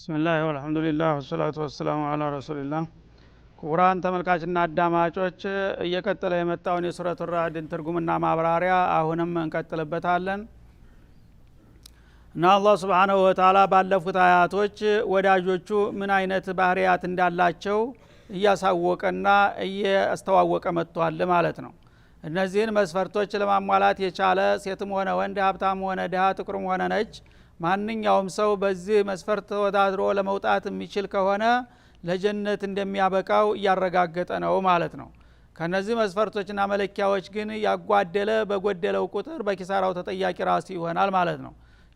ቢስሚላህ ወልሐምዱሊላህ ወሰላቱ ወሰላሙ አላ ረሱሊላህ። ክቡራን ተመልካችና አዳማጮች እየቀጠለ የመጣውን የሱረቱ ራዕድን ትርጉምና ማብራሪያ አሁንም እንቀጥልበታለን እና አላህ ሱብሓነሁ ወተዓላ ባለፉት አያቶች ወዳጆቹ ምን አይነት ባህሪያት እንዳላቸው እያሳወቀና እያስተዋወቀ መጥቷል ማለት ነው። እነዚህን መስፈርቶች ለማሟላት የቻለ ሴትም ሆነ ወንድ፣ ሀብታም ሆነ ድሃ፣ ጥቁርም ሆነ ነጭ ማንኛውም ሰው በዚህ መስፈርት ተወዳድሮ ለመውጣት የሚችል ከሆነ ለጀነት እንደሚያበቃው እያረጋገጠ ነው ማለት ነው። ከነዚህ መስፈርቶችና መለኪያዎች ግን ያጓደለ በጎደለው ቁጥር በኪሳራው ተጠያቂ ራሱ ይሆናል ማለት ነው።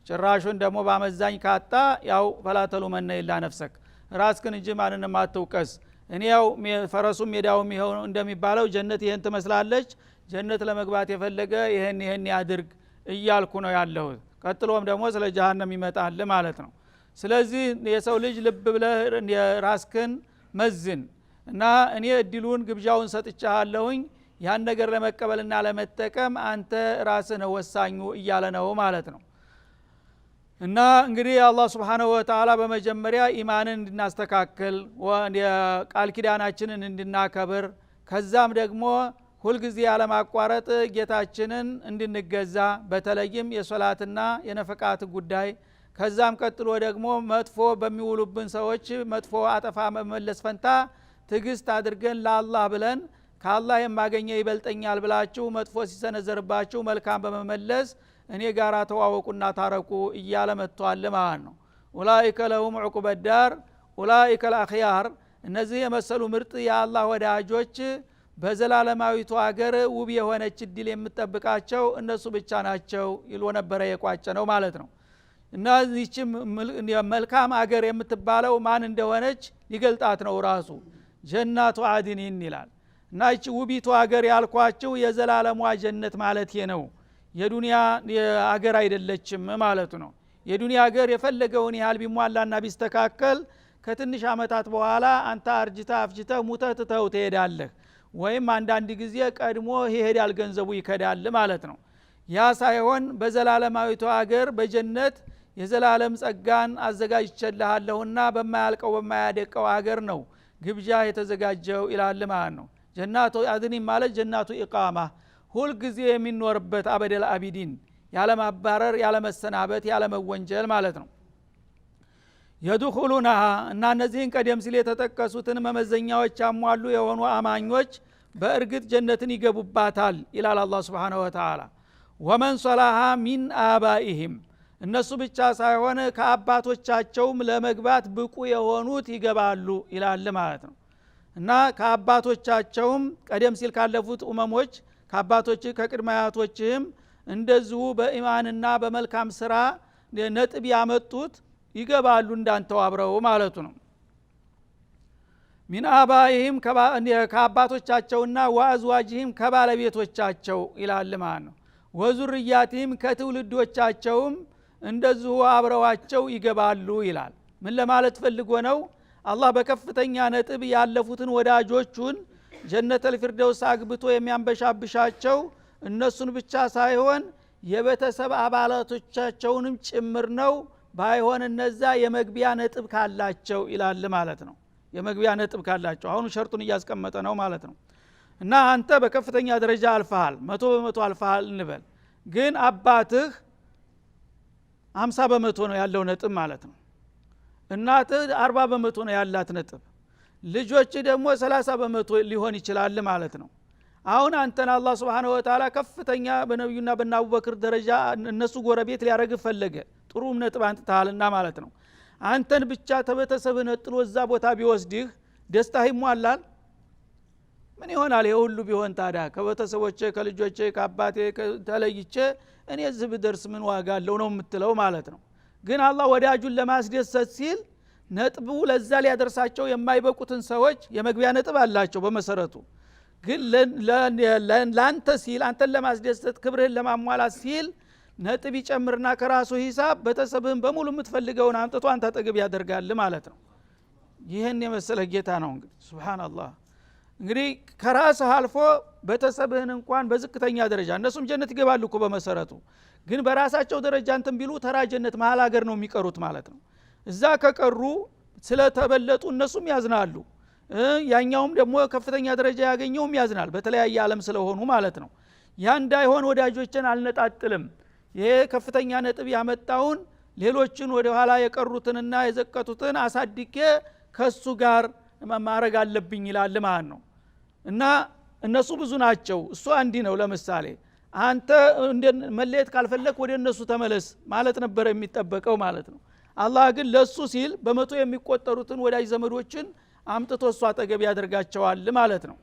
ጭራሹን ደግሞ በአመዛኝ ካጣ ያው ፈላተሉ መነ ኢላ ነፍሰክ፣ ራስክን እንጂ ማንንም አትውቀስ። እኔ ያው ፈረሱም ሜዳውም ይሄው እንደሚባለው ጀነት ይሄን ትመስላለች፣ ጀነት ለመግባት የፈለገ ይሄን ያድርግ እያልኩ ነው ያለሁት። ቀጥሎም ደግሞ ስለ ጀሃነም ይመጣል ማለት ነው። ስለዚህ የሰው ልጅ ልብ ብለህ ራስክን መዝን እና እኔ እድሉን ግብዣውን ሰጥቻለሁኝ ያን ነገር ለመቀበልና ለመጠቀም አንተ ራስህ ነው ወሳኙ እያለ ነው ማለት ነው። እና እንግዲህ አላህ Subhanahu Wa Ta'ala በመጀመሪያ ኢማንን እንድናስተካክል ቃል ኪዳናችንን እንድናከብር ከዛም ደግሞ ሁልጊዜ ያለማቋረጥ ጌታችንን እንድንገዛ በተለይም የሶላትና የነፈቃት ጉዳይ ከዛም ቀጥሎ ደግሞ መጥፎ በሚውሉብን ሰዎች መጥፎ አጠፋ መመለስ ፈንታ ትግስት አድርገን ለአላህ ብለን ከአላህ የማገኘው ይበልጠኛል ብላችሁ መጥፎ ሲሰነዘርባችሁ መልካም በመመለስ እኔ ጋራ ተዋወቁና ታረቁ እያለ መጥቷል ማለት ነው። ኡላኢከ ለሁም ዑቁበድ ዳር ኡላኢከ አልአኽያር፣ እነዚህ የመሰሉ ምርጥ የአላህ ወዳጆች በዘላለማዊቱ ሀገር ውብ የሆነች እድል የምትጠብቃቸው እነሱ ብቻ ናቸው ይሎ ነበረ የቋጨ ነው ማለት ነው። እና እዚህች መልካም ሀገር የምትባለው ማን እንደሆነች ሊገልጣት ነው ራሱ ጀናቱ አድኒን ይላል። እና እቺ ውቢቱ ሀገር ያልኳችሁ የዘላለሟ ጀነት ማለት ነው፣ የዱንያ ሀገር አይደለችም ማለቱ ነው። የዱንያ ሀገር የፈለገውን ያህል ቢሟላና ቢስተካከል ከትንሽ አመታት በኋላ አንተ አርጅታ አፍጅተ ሙተህ ትተው ትሄዳለህ፣ ወይም አንዳንድ ጊዜ ቀድሞ ይሄዳል ገንዘቡ ይከዳል ማለት ነው። ያ ሳይሆን በዘላለማዊቱ ሀገር በጀነት የዘላለም ጸጋን አዘጋጅቼልሃለሁና በማያልቀው በማያደቀው ሀገር ነው ግብዣ የተዘጋጀው ይላል ማለት ነው። ጀናቱ አድኒ ማለት ጀናቱ ኢቃማ፣ ሁል ጊዜ የሚኖርበት አበደል አቢዲን፣ ያለ ማባረር ያለ መሰናበት ያለ መወንጀል ማለት ነው። የድኹሉናሃ እና እነዚህን ቀደም ሲል የተጠቀሱትን መመዘኛዎች ያሟሉ የሆኑ አማኞች በእርግጥ ጀነትን ይገቡባታል ይላል አላህ Subhanahu Wa Ta'ala። ወመን ሶላሃ ሚን አባኢሂም፣ እነሱ ብቻ ሳይሆን ከአባቶቻቸውም ለመግባት ብቁ የሆኑት ይገባሉ ይላል ማለት ነው። እና ከአባቶቻቸውም ቀደም ሲል ካለፉት ኡመሞች ከአባቶች ከቅድማያቶችም እንደዚሁ በኢማንና በመልካም ስራ ነጥብ ያመጡት ይገባሉ እንዳንተው አብረው ማለቱ ነው። ሚን አባይህም ከአባቶቻቸውና ወአዝዋጅህም ከባለቤቶቻቸው ይላል ማለት ነው። ወዙርያቲህም ከትውልዶቻቸውም እንደዚሁ አብረዋቸው ይገባሉ ይላል። ምን ለማለት ፈልጎ ነው? አላህ በከፍተኛ ነጥብ ያለፉትን ወዳጆቹን ጀነተል ፊርደውስ አግብቶ የሚያንበሻብሻቸው እነሱን ብቻ ሳይሆን የቤተሰብ አባላቶቻቸውንም ጭምር ነው። ባይሆን እነዛ የመግቢያ ነጥብ ካላቸው ይላል ማለት ነው። የመግቢያ ነጥብ ካላቸው አሁን ሸርጡን እያስቀመጠ ነው ማለት ነው። እና አንተ በከፍተኛ ደረጃ አልፈሃል፣ 100% አልፈሃል እንበል፣ ግን አባትህ 50% ነው ያለው ነጥብ ማለት ነው። እናትህ 40% ነው ያላት ነጥብ፣ ልጆች ደግሞ 30% ሊሆን ይችላል ማለት ነው። አሁን አንተን አላህ Subhanahu Wa Ta'ala ከፍተኛ በነብዩና በአቡበክር ደረጃ እነሱ ጎረቤት ሊያረግ ፈለገ፣ ጥሩ ነጥብ አንጥተሃልና ማለት ነው። አንተን ብቻ ተበተሰብህ ነጥሎ እዛ ቦታ ቢወስድህ ደስታህ ይሟላል? ምን ይሆናል? ይሄ ሁሉ ቢሆን ታዲያ ከበተሰቦቼ ከልጆቼ ከአባቴ ተለይቼ እኔ እዚህ ብደርስ ምን ዋጋ አለው ነው የምትለው ማለት ነው። ግን አላህ ወዳጁን ለማስደሰት ሲል ነጥቡ ለዛ ሊያደርሳቸው የማይበቁትን ሰዎች የመግቢያ ነጥብ አላቸው በመሰረቱ። ግን ለአንተ ሲል አንተን ለማስደሰት ክብርህን ለማሟላት ሲል ነጥብ ይጨምርና ከራሱ ሂሳብ ቤተሰብህን በሙሉ የምትፈልገውን አምጥቶ አንተ አጠገብ ያደርጋል ማለት ነው። ይህን የመሰለ ጌታ ነው እንግዲህ ሱብሃንአላህ። እንግዲህ ከራስህ አልፎ ቤተሰብህን እንኳን በዝቅተኛ ደረጃ እነሱም ጀነት ይገባሉ እኮ በመሰረቱ፣ ግን በራሳቸው ደረጃ እንትን ቢሉ ተራ ጀነት መሃል ሀገር ነው የሚቀሩት ማለት ነው። እዛ ከቀሩ ስለተበለጡ እነሱም ያዝናሉ ያኛውም ደግሞ ከፍተኛ ደረጃ ያገኘውም ያዝናል በተለያየ ዓለም ስለሆኑ ማለት ነው ያ እንዳይሆን ወዳጆችን አልነጣጥልም ይሄ ከፍተኛ ነጥብ ያመጣውን ሌሎችን ወደ ኋላ የቀሩትንና የዘቀቱትን አሳድጌ ከሱ ጋር ማረግ አለብኝ ይላል ማለት ነው እና እነሱ ብዙ ናቸው እሱ አንዲ ነው ለምሳሌ አንተ መለየት ካልፈለክ ወደ እነሱ ተመለስ ማለት ነበር የሚጠበቀው ማለት ነው አላህ ግን ለሱ ሲል በመቶ የሚቆጠሩትን ወዳጅ ዘመዶችን አምጥቶ እሱ አጠገብ ያደርጋቸዋል ማለት ነው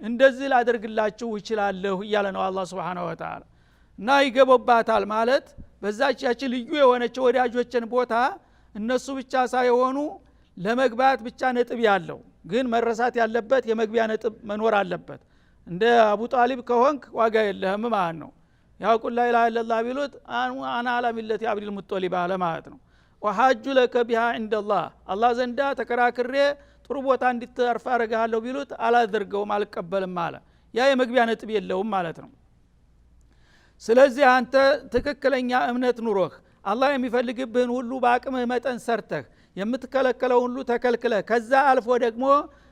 እንደዚህ ላደርግላችሁ ይችላልሁ እያለ ነው አላህ Subhanahu Wa Ta'ala እና ይገባባታል ማለት በዛች ያቺ ልዩ የሆነችው ወዳጆችን ቦታ እነሱ ብቻ ሳይሆኑ ለመግባት ብቻ ነጥብ ያለው ግን መረሳት ያለበት የመግቢያ ነጥብ መኖር አለበት እንደ አቡ ጣሊብ ከሆንክ ዋጋ የለህም ማለት ነው ያው ቁል ላ ኢላሃ ኢላላህ ቢሉት አና አላ ሚለቲ አብዱል ሙጠሊብ አለ ማለት ነው ወሐጁ ለከ ቢሃ ኢንደላህ አላህ ዘንዳ ተከራክሬ ጥሩ ቦታ እንድትርፍ አረጋለሁ ቢሉት አላደርገውም አልቀበልም አለ ያ የመግቢያ ነጥብ የለውም ማለት ነው ስለዚህ አንተ ትክክለኛ እምነት ኑሮህ አላህ የሚፈልግብህን ሁሉ በአቅምህ መጠን ሰርተህ የምትከለከለው ሁሉ ተከልክለህ ከዛ አልፎ ደግሞ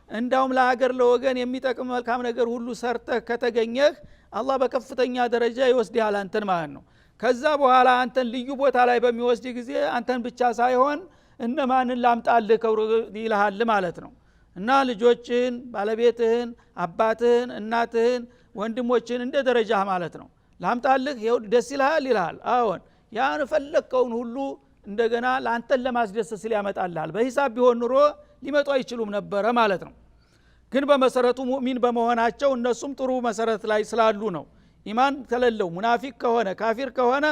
እንዳውም ለሀገር ለወገን የሚጠቅም መልካም ነገር ሁሉ ሰርተህ ከተገኘህ አላህ በከፍተኛ ደረጃ ይወስድሃል አንተን ማለት ነው ከዛ በኋላ አንተን ልዩ ቦታ ላይ በሚወስድ ጊዜ አንተን ብቻ ሳይሆን እነማንን ላምጣልህ ከብሮ ይልሃል ማለት ነው እና ልጆችህን ባለቤትህን አባትህን እናትህን ወንድሞችህን እንደ ደረጃህ ማለት ነው ላምጣልህ ደስ ይልሃል አዎን ያን ፈለከውን ሁሉ እንደገና ለአንተን ለማስደሰት ሲል ያመጣልሃል በሂሳብ ቢሆን ኑሮ ሊመጡ አይችሉም ነበር ማለት ነው ግን በመሰረቱ ሙእሚን በመሆናቸው እነሱም ጥሩ መሰረት ላይ ስላሉ ነው ኢማን ተለለው ሙናፊቅ ከሆነ ካፊር ከሆነ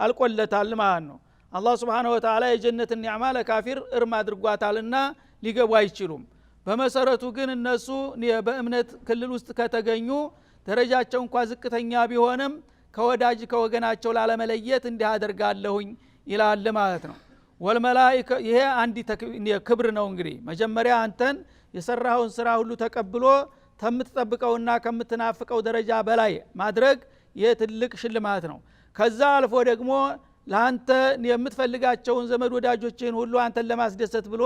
አልቆለታል ማለት ነው አላህ Subhanahu Wa Ta'ala የጀነትን ኒዕማ ለካፊር እርም አድርጓታልና ሊገቡ አይችሉም በመሰረቱ ግን እነሱ በእምነት ክልል ውስጥ ከተገኙ ደረጃቸው እንኳን ዝቅተኛ ቢሆንም ከወዳጅ ከወገናቸው ላለመለየት እንዲህ አደርጋለሁኝ ይላል ማለት ነው ወልመላኢካ ይሄ አንዲ ክብር ነው እንግዲህ መጀመሪያ አንተን የሰራውን ስራ ሁሉ ተቀብሎ ተምትጠብቀውና ከምትናፍቀው ደረጃ በላይ ማድረግ የትልቅ ሽልማት ነው ከዛ አልፎ ደግሞ ለአንተ የምትፈልጋቸውን ዘመድ ወዳጆችን ሁሉ አንተን ለማስደሰት ብሎ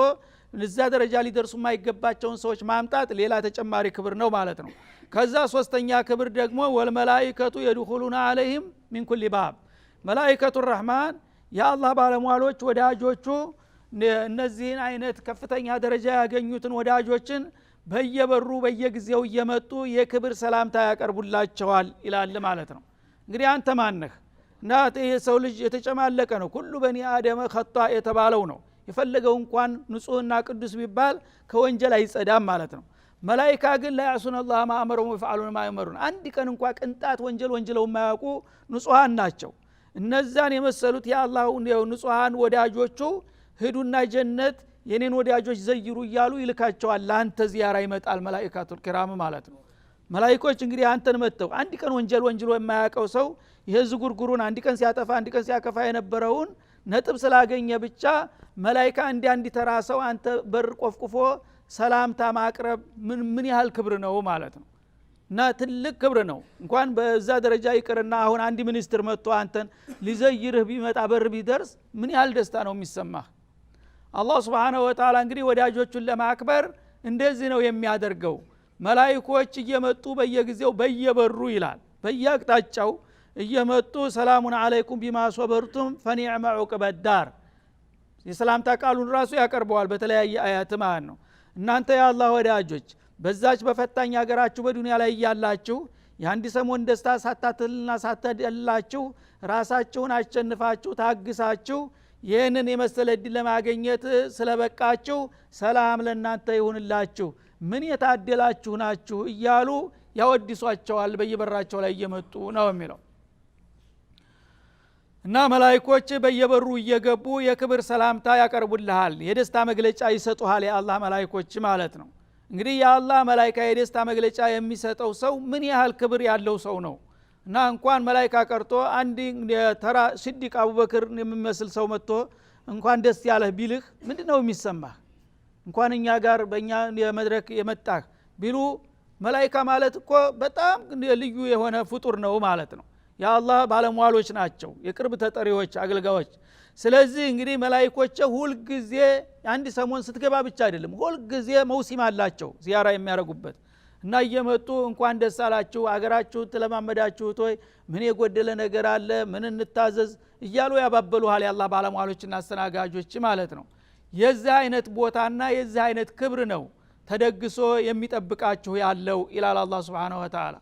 እዛ ደረጃ ሊደርሱ የማይገባቸውን ሰዎች ማምጣት ሌላ ተጨማሪ ክብር ነው ማለት ነው ከዛ ሶስተኛ ክብር ደግሞ ወልመላኢከቱ የድኹሉና አለይሂም ሚን ኩሊ ባብ መላኢከቱ الرحማን የአላህ ባለሟሎች ወዳጆቹ እነዚህን አይነት ከፍተኛ ደረጃ ያገኙትን ወዳጆችን በየበሩ በየጊዜው እየመጡ የክብር ሰላምታ ያቀርቡላቸዋል ይላል ማለት ነው እንግዲህ አንተ ማን ነህ እና የሰው ልጅ የተጨማለቀ ነው ሁሉ በኒ አደም ኸጣ የተባለው ነው የፈለገው እንኳን ንጹህና ቅዱስ ቢባል ከወንጀል አይጸዳም ማለት ነው መላእክታ ግን لا يعصون الله ما امرهم ويفعلون ما يؤمرون አንድ ቀን እንኳን ቅንጣት ወንጀለው የማያውቁ ንጹሃን ናቸው እነዛን የመሰሉት የአላህ ንጹሃን ወዳጆቹ ሂዱና ጀነት የኔን ወዳጆች ዘይሩ ይያሉ ይልካቸዋል ለአንተ ዚያራ ይመጣል መላእክቱል ኪራም ማለት ነው መላእክቶች እንግዲህ አንተን መተው አንድ ቀን ወንጀሎ የማያውቀው ሰው ይሄ ዝጉርጉሩን አንድ ቀን ሲያጠፋ አንድ ቀን ሲያከፋ የነበረውን ነጥብ ስላገኘ ብቻ መላእክታ እንዲተራሰው አንተ በር ቆፍቁፎ ሰላምታ ማቅረብ ምን ያህል ክብር ነው ማለት ነው እና ትልቅ ክብር ነው እንኳን በዛ ደረጃ ይቅርና አሁን አንድ ሚኒስትር መጥቶ አንተን ሊዘይርህ ቢመጣ በር ቢደርስ ምን ያህል ደስታ ነው የሚሰማህ አላህ Subhanahu Wa Ta'ala እንግዲህ ወዳጆቹን ለማክበር እንደዚህ ነው የሚያደርገው መላእክቶች እየመጡ በየጊዜው በየበሩ ይላል በየአቅጣጫው እየመጡ ሰላሙን አለይኩም ቢማ ሶበርቱም ፈኒዕመ ዑቅበድ ዳር የሰላምታ ቃሉን ራሱ ያቀርበዋል በተለያየ አያት ማለት ነው እናንተ የአላህ ወዳጆች በዛች በፈታኝ ሀገራችሁ በዱንያ ላይ ያላችሁ የአንድ ሰሞን ደስታ ሳታትልና ሳታደላችሁ ራሳችሁን አሸንፋችሁ ታግሳችሁ ይህንን የመሰለ እድል ለማግኘት ስለበቃችሁ ሰላም ለእናንተ ይሁንላችሁ ምን የታደላችሁ ናችሁ እያሉ ያወድሷቸዋል በየበራቸው ላይ እየመጡ ነው የሚለው እና መላእክቶች በየበሩ እየገቡ የክብር ሰላምታ ያቀርቡልሃል የደስታ መግለጫ ይሰጡሃል የአላህ መላእክቶች ማለት ነው እንግዲህ የአላህ መላእክታ የደስታ መግለጫ የሚሰጠው ሰው ምን ያህል ክብር ያለው ሰው ነው እና እንኳን መላእክታ ቀርቶ አንድ ተራ ሲዲቅ አቡበክር የሚመስል ሰው መጥቶ እንኳን ደስ ያለህ ቢልህ ምንድነው የሚሰማህ እንኳን እኛ ጋር በእኛ የመድረክ የመጣህ ቢሉ መላእክታ ማለት እኮ በጣም ልዩ የሆነ ፍጡር ነው ማለት ነው የአላህ ባለሟሎች ናቸው የቅርብ ተጠሪዎች አገልጋዮች ስለዚህ እንግዲህ መላእክቶች ሁሉ ጊዜ አንድ ሰሞን ስትገባ ብቻ አይደለም ሁሉ ጊዜ መውሲም አላቸው ዚያራ የሚያረጉበት እና እየመጡ እንኳን ደስ አላችሁ አገራችሁ ተለማመዳችሁት ወይ ምን የጎደለ ነገር አለ ምን እንታዘዝ እያሉ ያባበሉሃል የአላህ ባለሟሎችና አስተናጋጆች ማለት ነው የዚህ አይነት ቦታና የዚህ አይነት ክብር ነው ተደግሶ የሚጠብቃችሁ ያለው ኢላላ አላህ Subhanahu Wa Ta'ala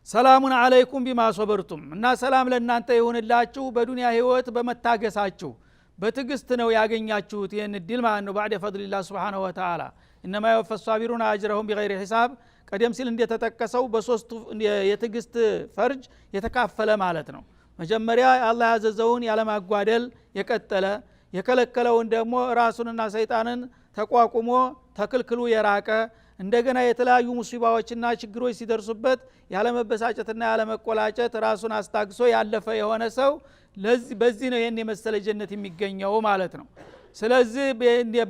ሰላሙን አለይኩም ቢማ ሶበርቱም እና ሰላም ለእናንተ ይሁንላችሁ በዱንያ ህይወት በመታገሳችሁ በትግስት ነው ያገኛችሁት ይሄን ዲል ማለት ነው ባደ ፈድሊላህ Subhanahu Wa Ta'ala انما يوفى الصابرون اجرهم بغير حساب ቀደም ሲል እንደተጠቀሰው በሶስቱ የትግስት ፈርጅ የተካፈለ ማለት ነው መጀመሪያ አላህ ያዘዘውን ያለማጓደል የቀጠለ የከለከለውን ደግሞ ራሱንና ሰይጣንን ተቋቁሞ ተክልክሉ የራቀ እንደገና የተለያዩ ሙሲባዎችና ችግሮች ሲደርሱበት ያለመበሳጨትና ያለመቆላጨት ራሱን አስታግሶ ያለፈ የሆነ ሰው በዚህ ነው ይሄን የመሰለ ጀነት የሚገኘው ማለት ነው ስለዚህ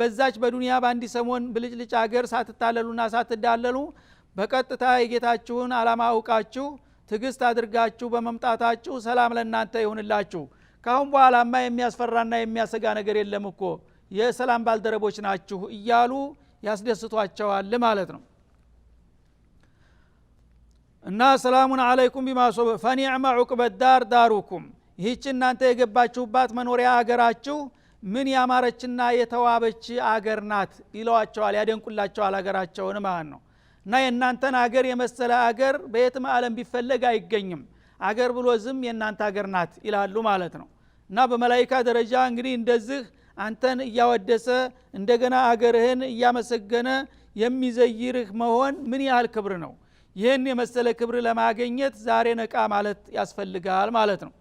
በዛች በዱንያ ባንዲ ሰሞን ብልጭልጭ ሀገር ሳትታለሉና ሳትዳለሉ በቀጥታ የጌታችሁን አላማ አውቃችሁ ትግስት አድርጋችሁ በመምጣታችሁ ሰላም ለእናንተ ይሁንላችሁ ካሁን በኋላማ የሚያስፈራና የሚያሰጋ ነገር የለም እኮ የሰላም ባልደረቦች ናችሁ እያሉ ያስደስቷቸዋል ማለት ነው እና ሰላሙን አለይኩም ቢማ ሶበ ፈኒዕማ ዑቅበት ዳር ዳሩኩም ይህች እናንተ የገባችሁባት መኖሪያ አገራችሁ ምን ያማረችና የተዋበች አገር ናት ይለዋቸዋል ያደንቁላቸዋል አገራቸውን ማለት ነው እና የእናንተን አገር የመሰለ አገር በየትም ዓለም ቢፈለግ አይገኝም አገር ብሎ ዝም የእናንተ አገር ናት ይላሉ ማለት ነው እና በመላእክት ደረጃ እንግዲህ እንደዚህ አንተን እያወደሰ እንደገና አገርህን እያመሰገነ የሚዘይርህ መሆን ምን ያህል ክብር ነው ይሄን የመሰለ ክብር ለማግኘት ዛሬ ነቃ ማለት ያስፈልጋል ማለት ነው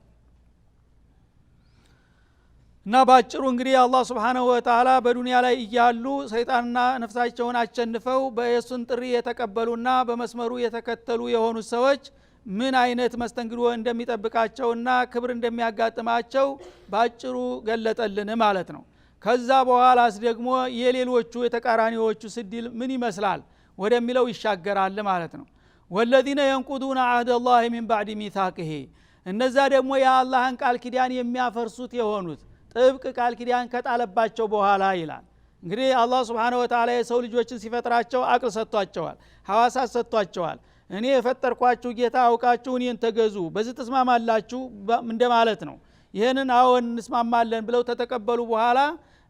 እና ባጭሩ እንግዲህ አላህ Subhanahu Wa Ta'ala በዱንያ ላይ እያሉ ሰይጣንና ነፍሳቸውን አቸንፈው በየሱን ጥሪ የተቀበሉና በመስመሩ የተከተሉ የሆኑ ሰዎች ምን አይነት መስተንግዶ እንደሚጠብቃቸውና ክብር እንደሚያጋጥማቸው ባጭሩ ገለጠልን ማለት ነው ከዛ በኋላስ ደግሞ የሌሎቹ የተቃራኒዎቹ ስዲል ምን ይመስላል ወደሚለው ይሻገራል ማለት ነው والذين ينقضون عهد الله من بعد ميثاقه እነዛ ደግሞ የአላህን ቃል ኪዳን የሚያፈርሱት የሆኑት ጥብቅ ቃል ኪዳን ከጣለባቸው በኋላ ይላል እንግዲህ አላህ Subhanahu Wa Ta'ala የሰው ልጆችን ሲፈጥራቸው አቅል ሰጥቷቸዋል ሐዋሳት ሰጥቷቸዋል እኔ የፈጠርኳችሁ ጌታ አውቃችሁ እኔን ተገዙ በዚህ ተስማማላችሁ እንደማለት ነው ይሄንን አዎን እንስማማለን ብለው ተተቀበሉ በኋላ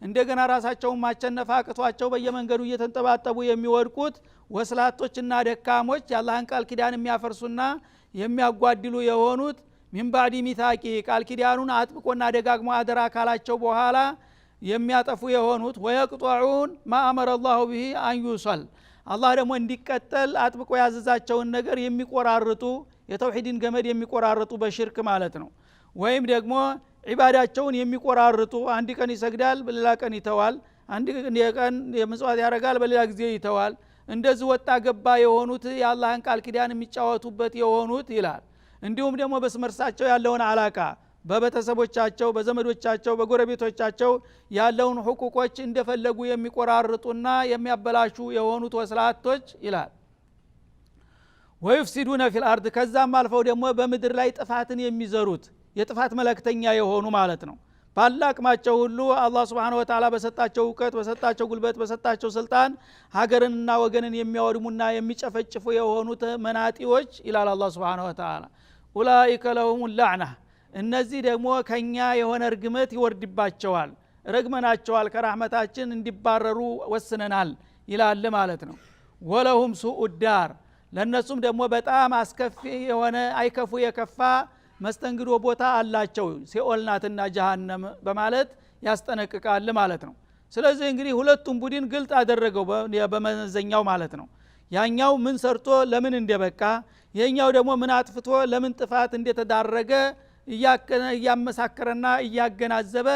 እንደገና ራሳቸውን ማቸነፍ አቅቷቸው በየመንገዱ እየተንጠባጠቡ የሚወድቁት ወስላቶችና ደካሞች የአላህን ቃል ኪዳን የሚያፈርሱና የሚያጓድሉ የሆኑት ሚን ባዲ ሚታቂ ቃል ኪዳኑን አጥብቆና ደጋግሞ አደራ ካላቸው በኋላ የሚያጠፉ የሆኑት ወየቅጧዑን ማ አመረ الله به ان يوصل አላህ ደግሞ እንዲቀጠል አጥብቆ ያዘዛቸውን ነገር የሚቆራርጡ የተውሂድን ገመድ የሚቆራርጡ በሽርክ ማለት ነው ወይም ደግሞ ዒባዳቸውን የሚቆራርጡ አንድ ቀን ይሰግዳል በሌላ ቀን ይተዋል አንድ ቀን የምጽዋት ያረጋል በሌላ ጊዜ ይተዋል እንደዚህ ወጣ ገባ የሆኑት የአላህን ቃል ኪዳን የሚጫወቱበት የሆኑት ይላል እንዲሁም ደግሞ በስመርሳቸው ያለውን አላቃ በቤተሰቦቻቸው በዘመዶቻቸው በጎረቤቶቻቸው ያለውን ሁቁቆች እንደፈለጉ የሚቆራርጡና የሚያበላሹ የሆኑት ወስላቶች ይላል ወይፍሲዱነ ፊል አርድ ከዛም አልፈው ደግሞ በምድር ላይ ጥፋትን የሚዘሩት የጥፋት መለክተኛ የሆኑ ማለት ነው ባላቅማቸው ሁሉ አላህ Subhanahu Wa Ta'ala በሰጣቸው ዕውቀት በሰጣቸው ጉልበት በሰጣቸው ስልጣን ሀገርንና ወገንን የሚያወድሙና የሚጨፈጭፉ የሆኑት መናጢዎች ይላል አላህ Subhanahu Wa Ta'ala ኡላኢከ ለሁም ለዕና እነዚህ ደግሞ ከኛ የሆነ እርግመት ይወርድባቸዋል ረግመናቸዋል ከራህመታችን እንዲባረሩ ወስነናል ይላል ማለት ነው ወለሁም ሱኡድ ዳር ለነሱም ደግሞ በጣም አስከፊ የሆነ አይከፉ የከፋ መስተንግዶ ቦታ አላቸው ሲኦልናትና ጀሃነም በማለት ያስጠነቅቃል ማለት ነው ስለዚህ እንግዲህ ሁለቱም ቡድን ግልጥ አደረገው በመዘኛው ማለት ነው ያኛው ምን ሰርቶ ለምን እንደበቃ የኛው ደግሞ ምን አጥፍቶ ለምን ጥፋት እንደተዳረገ እያመሳከረና እያገናዘበ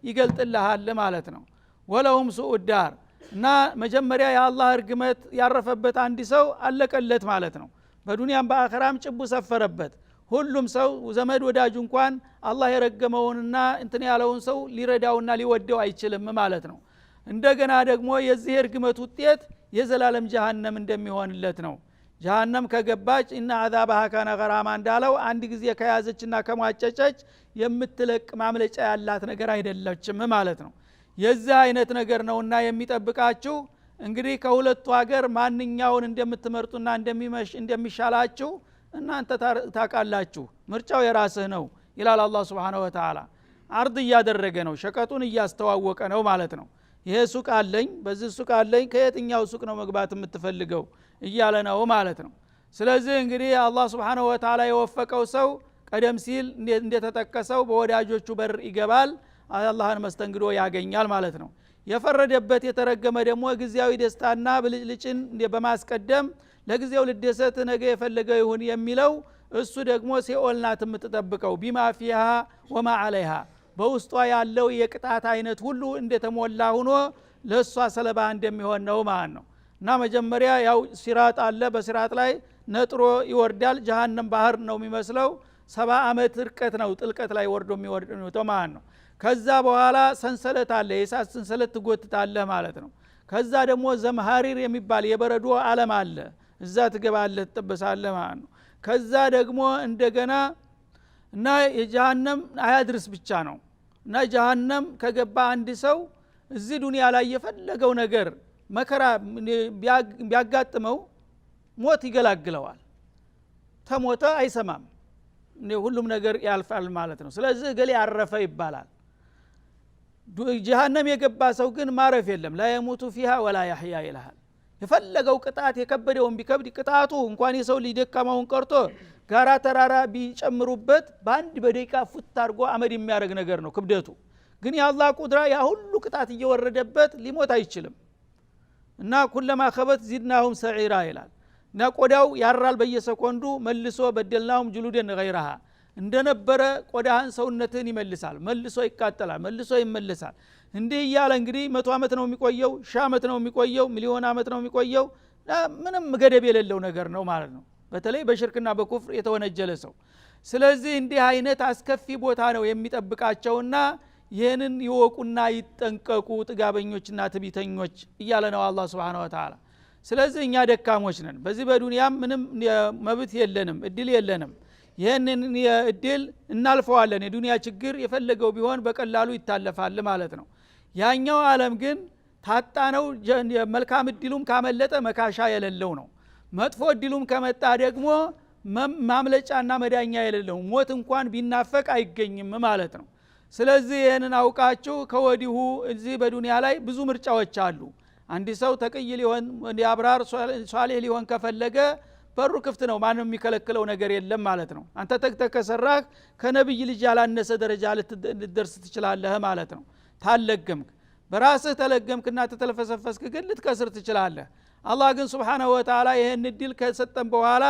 ይገልጥልሃል ማለት ነው ወለሁም ሱኡድ ዳር እና መጀመሪያ የአላህ እርግመት ያረፈበት አንድ ሰው አለቀለት ማለት ነው በዱንያም በአኺራም ጭቡ ሰፈረበት ሁሉም ሰው ዘመድ ወዳጁ እንኳን አላህ የረገመውንና እንትን ያለውን ሰው ሊረዳውና ሊወደው አይችልም ማለት ነው እንደገና ደግሞ የዚህ እርግመት ውጤት የዘላለም ጀሃነም እንደሚሆንለት ነው ጀሃነም ከገባች እና አዛባሃ ካነ ገራማ እንዳለው አንድ ጊዜ ከያዘችና ከሟጨጨች የምትለቅ ማምለጫ ያላት ነገር አይደለችም ማለት ነው። የዚህ አይነት ነገር ነውና የሚጠብቃችሁ። እንግዲህ ከሁለቱ ሀገር ማንኛውን እንደምትመርጡና እንደሚሻላችሁ እናንተ ታቃላችሁ። ምርጫው የራስህ ነው ይላል አላህ Subhanahu Wa Ta'ala። አርድ እያደረገ ነው፣ ሸቀጡን እያስተዋወቀ ነው ማለት ነው። ይሄ ሱቅ አለኝ፣ በዚህ ሱቅ አለኝ፣ ከየትኛው ሱቅ ነው መግባት የምትፈልገው እያለ ነው ማለት ነው። ስለዚህ እንግዲህ አላህ Subhanahu Wa Ta'ala የወፈቀው ሰው ቀደም ሲል እንደተጠቀሰው በወዳጆቹ በር ይገባል፣ አላህን መስተንግዶ ያገኛል ማለት ነው። የፈረደበት የተረገመ ደግሞ ጊዜያዊ ደስታና ብልጭልጭን በማስቀደም ለጊዜው ልደሰት ነገ የፈለገው ይሁን የሚለው እሱ ደግሞ ሲኦል ናት የምትጠብቀው። ቢማ ፊሃ ወማ አለይሃ በውስጧ ያለው የቅጣት አይነት ሁሉ እንደተሞላ ሆኖ ለሷ ሰለባ እንደሚሆን ነው ማለት ነው። እና መጀመሪያ ያው ሲራጥ አለ፣ በሲራጥ ላይ ነጥሮ ይወርዳል። ጀሃነም ባህር ነው የሚመስለው። 70 ዓመት ርቀት ነው ጥልቀት ላይ ወርዶ የሚወርደው ማለት ነው። ከዛ በኋላ ሰንሰለት አለ፣ የእሳት ሰንሰለት ትጎትታለህ ማለት ነው። ከዛ ደግሞ ዘምሃሪር የሚባል የበረዶ ዓለም አለ፣ እዛ ትገባለህ ትጠበሳለህ ማለት ነው። ከዛ ደግሞ እንደገና እና የጀሃነም አያድርስ ብቻ ነው። እና ጀሃነም ከገባ አንድ ሰው እዚህ ዱንያ ላይ የፈለገው ነገር መከራ ቢያጋጥመው ሞት ይገላግለዋል። ተሞተ አይሰማም፣ ሁሉም ነገር ያልፋል ማለት ነው። ስለዚህ ገሌ ያረፈ ይባላል። ጀሃነም የገባ ሰው ግን ማረፍ የለም። ላ የሙቱ ፊሃ ወላ ያህያ ይልሃል። የፈለገው ቅጣት የከበደውን ቢከብድ ቅጣቱ እንኳን የሰው ልጅ ደካማውን ቀርቶ ጋራ ተራራ ቢጨምሩበት በአንድ በደቂቃ ፉት አድርጎ አመድ የሚያደርግ ነገር ነው ክብደቱ። ግን የአላህ ቁድራ ያ ሁሉ ቅጣት እየወረደበት ሊሞት አይችልም። እና ኩለማ ኸበት ዚድናሁም ሰዒራ ይላል። እና ቆዳው ያራል በየሰኮንዱ መልሶ በደልናሁም ጅሉደን ገይረሃ እንደነበረ ቆዳህን ሰውነትን ይመልሳል፣ መልሶ ይቃጠላል፣ መልሶ ይመልሳል። እንዲህ እያለ እንግዲህ 100 ዓመት ነው የሚቆየው፣ 1000 ዓመት ነው የሚቆየው፣ ሚሊዮን ዓመት ነው የሚቆየው። ምንም ገደብ የሌለው ነገር ነው ማለት ነው፣ በተለይ በሽርክና በኩፍር የተወነጀለ ሰው። ስለዚህ እንዲህ አይነት አስከፊ ቦታ ነው የሚጠብቃቸውና ይህንን ይወቁና ይጠንቀቁ ጥጋበኞችና ትቢተኞች እያለ ነው አላህ Subhanahu Wa Ta'ala። ስለዚህ እኛ ደካሞች ነን፣ በዚህ በዱንያም ምንም መብት የለንም፣ እድል የለንም። ይህንን እድል እናልፈዋለን። የዱንያ ችግር የፈለገው ቢሆን በቀላሉ ይታለፋል ማለት ነው። ያኛው ዓለም ግን ታጣነው መልካም እድሉም ካመለጠ መካሻ የሌለው ነው። መጥፎ እድሉም ከመጣ ደግሞ ማምለጫና መዳኛ የሌለው፣ ሞት እንኳን ቢናፈቅ አይገኝም ማለት ነው። ስለዚህ ይህንን አውቃችሁ ከወዲሁ እዚህ በዱንያ ላይ ብዙ ምርጫዎች አሉ። አንድ ሰው ተቅይ ሊሆን አብራር ሷሊህ ሊሆን ከፈለገ በሩ ክፍት ነው፣ ማንም የሚከለክለው ነገር የለም ማለት ነው። አንተ ተከሰራህ ከነብይ ልጅ ያላነሰ ደረጃ ልትደርስ ትችላለህ ማለት ነው። ታለገምክ በራስህ ተለገምክና ተተልፈሰፈስክ ግን ልትከስር ትችላለህ። አላህ ግን Subhanahu Wa Ta'ala ይሄን እድል ከሰጠን በኋላ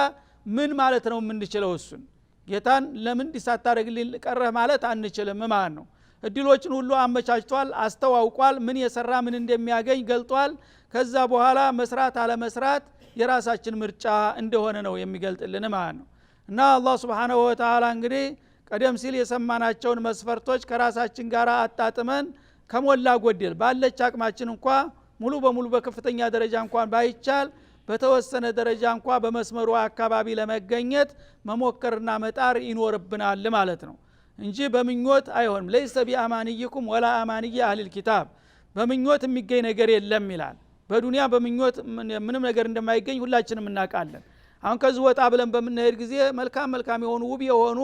ምን ማለት ነው የምንችለው? እሱን ጌታን ለምን ዲሳታረግልኝ ቀረህ ማለት አንችልም ማለት ነው። እድሎችን ሁሉ አመቻችቷል፣ አስተዋውቋል፣ ምን የሰራ ምን እንደሚያገኝ ገልጧል። ከዛ በኋላ መስራት አለ መስራት የራሳችን ምርጫ እንደሆነ ነው የሚገልጥልን ማለት ነው። እና አላህ Subhanahu Wa Ta'ala እንግዲህ ቀደም ሲል የሰማናቸውን መስፈርቶች ከራሳችን ጋር አጣጥመን ከሞላ ጎደል ባለች አቅማችን እንኳን ሙሉ በሙሉ በከፍተኛ ደረጃ እንኳን ባይቻል በተወሰነ ደረጃ እንኳን በመስመሩ አካባቢ ለመገኘት መሞከርና መጣር ይኖርብናል ማለት ነው እንጂ በምኞት አይሆንም። ለይሰ ቢአማንይኩም ወላ አማንይ አህሊል ኪታብ፣ በምኞት የሚገኝ ነገር የለም ይላል። በዱንያ በምኞት ምንም ነገር እንደማይገኝ ሁላችንም እናውቃለን። አሁን ከዚህ ወጣ ብለን በምንሄድ ጊዜ መልካም የሆኑ ውብ የሆኑ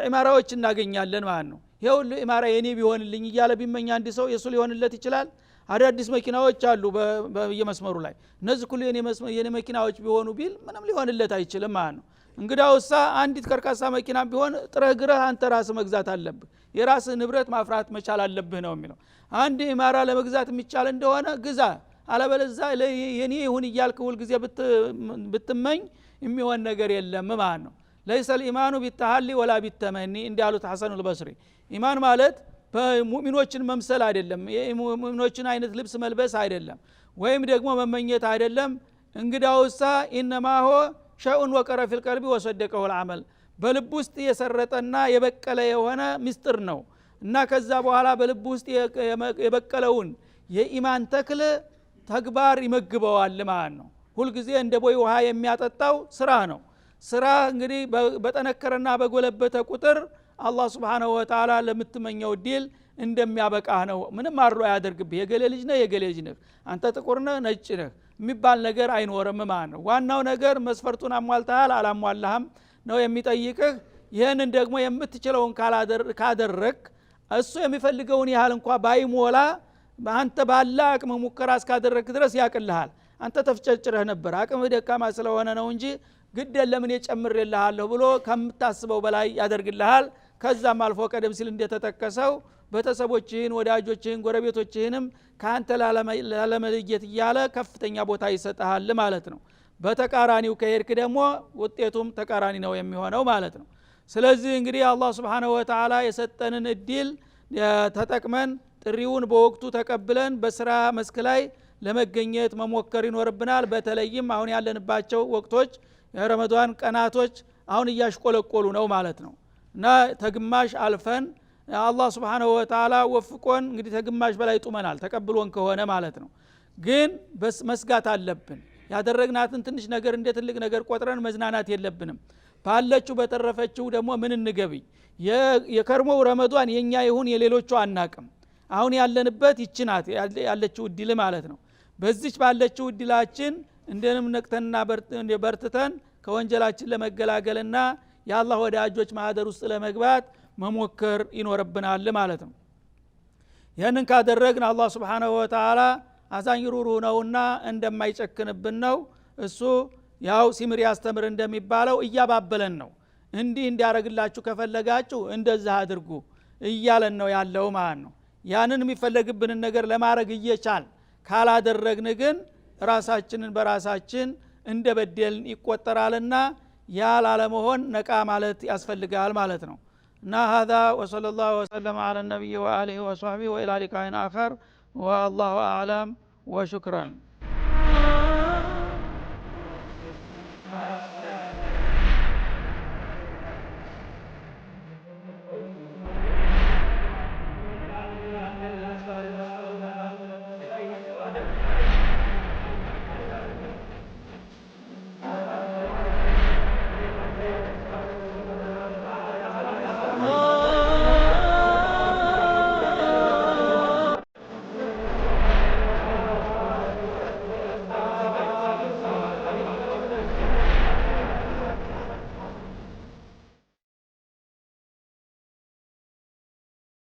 ኢማራዎች እናገኛለን ማለት ነው። ይሄው ኢማራ የኔ ቢሆንልኝ እያለ ቢመኝ አንድ ሰው የሱ ሊሆንለት ይችላል። አዳዲስ መኪናዎች አሉ በየመስመሩ ላይ፣ እነዚህ ሁሉ የኔ መኪናዎች ቢሆኑ ቢል ምንም ሊሆንለት አይችልም ማለት ነው። እንግዳውሳ አንዲት ከርካሳ መኪና ቢሆን ጥረህ ግረህ አንተ ራስህ መግዛት አለብህ፣ የራስህ ንብረት ማፍራት መቻል አለብህ ነው የሚለው። አንድ ኢማራ ለመግዛት የሚቻል እንደሆነ ግዛ፣ አለበለዚያ የኔ ይሁን እያልክ ሁል ጊዜ ብትመኝ የሚሆን ነገር የለም ማለት ነው። ليس الإيمان بالتحلي ولا بالتمني እንዳሉት ሐሰን አልበስሪ፣ ኢማን ማለት በሙእሚኖችን መምሰል አይደለም፣ የሙእሚኖችን አይነት ልብስ መልበስ አይደለም፣ ወይም ደግሞ መመኘት አይደለም። እንግዳውሳ ኢነማ هو شيء وقر في القلب وصدقه العمل፣ በልብ ውስጥ የሰረጠና የበቀለ የሆነ ምስጢር ነው። እና ከዛ በኋላ በልብ ውስጥ የበቀለውን የኢማን ተክል ተግባር ይመግበዋል ማለት ነው። ሁል ጊዜ እንደ ቦይ ውሃ የሚያጠጣው ስራ ነው። ስራ እንግዲህ በጠነከረና በጎለበተ ቁጥር አላህ Subhanahu Wa Ta'ala ለምትመኘው ዲል እንደሚያበቃህ ነው። ምንም አድሎ ያደርግብህ። የገሌ ልጅ ነህ የገሌ ልጅ ነህ፣ አንተ ጥቁር ነህ ነጭ ነህ የሚባል ነገር አይኖርም ማለት ነው። ዋናው ነገር መስፈርቱን አሟልተሃል አላሟላህም ነው የሚጠይቅህ። ይሄንን ደግሞ የምትችለውን ካደረክ እሱ የሚፈልገውን ያህል እንኳን ባይሞላ አንተ ባላ አቅም ሙከራ እስካደረክ ድረስ ያቅልሃል። አንተ ተፍጨጭረህ ነበር አቅምህ ደካማ ስለሆነ ነው እንጂ ግድ ለምን የጨምርልሃለሁ ብሎ ከምታስበው በላይ ያደርግልሃል። ከዛም አልፎ ቀደም ሲል እንደተጠቀሰው ቤተሰቦችህን ወዳጆችህን ጎረቤቶችህንም ካንተ ላለመለየት ይያለ ከፍተኛ ቦታ ይሰጣል ማለት ነው። በተቃራኒው ከሄድክ ደግሞ ውጤቱም ተቃራኒ ነው የሚሆነው ማለት ነው። ስለዚህ እንግዲህ አላህ Subhanahu Wa Ta'ala የሰጠንን እድል ተጠቅመን ጥሪውን በወቅቱ ተቀብለን በስራ መስክ ላይ ለመገኘት መሞከር ይኖርብናል። በተለይም አሁን ያለንባቸው ወቅቶች የረመዳን ቀናቶች አሁን እያሽቆለቆሉ ነው ማለት ነው እና ተግማሽ አልፈን አላህ Subhanahu Wa Ta'ala ወፍቆን እንግዲህ ተግማሽ በላይ ጡመናል ተቀብሎን ከሆነ ማለት ነው። ግን መስጋት አለብን። ያደረግናትን ትንሽ ነገር እንደ ትልቅ ነገር ቆጥረን መዝናናት የለብንም። ባለችው በተረፈችው ደግሞ ምን እንገበይ። የከርሞው ረመዳን የኛ ይሁን የሌሎቹ አናቅም። አሁን ያለንበት ይችናት ያለችው እድል ማለት ነው። በዚች ባለችው እድላችን እንደንም ነቅተንና በርትተን ከወንጀላችን ለመገላገልና የአላህ ወዳጆች ማህደር ውስጥ ለመግባት መሞከር ይኖርብናል ማለት ነው። ይህንን ካደረግን አላህ Subhanahu Wa Ta'ala አዛኝ ሩህሩህ ነውና እንደማይጨክንብን ነው። እሱ ያው ሲምር ያስተምር እንደሚባለው እያባበለን ነው። እንዲህ እንዲያረግላችሁ ከፈለጋችሁ እንደዛ አድርጉ እያለን ነው ያለው ማለት ነው። ያንን የሚፈለግብንን ነገር ለማድረግ እየቻል ካላደረግን ግን ራሳችንን በራሳችን እንደበደልን ይቆጠራልና ያላለመሆን ነቃ ማለት ያስፈልጋል ማለት ነው። እና هذا وصلى الله وسلم على النبي وآله وصحبه وإلى لقاء آخر والله أعلم وشكرا.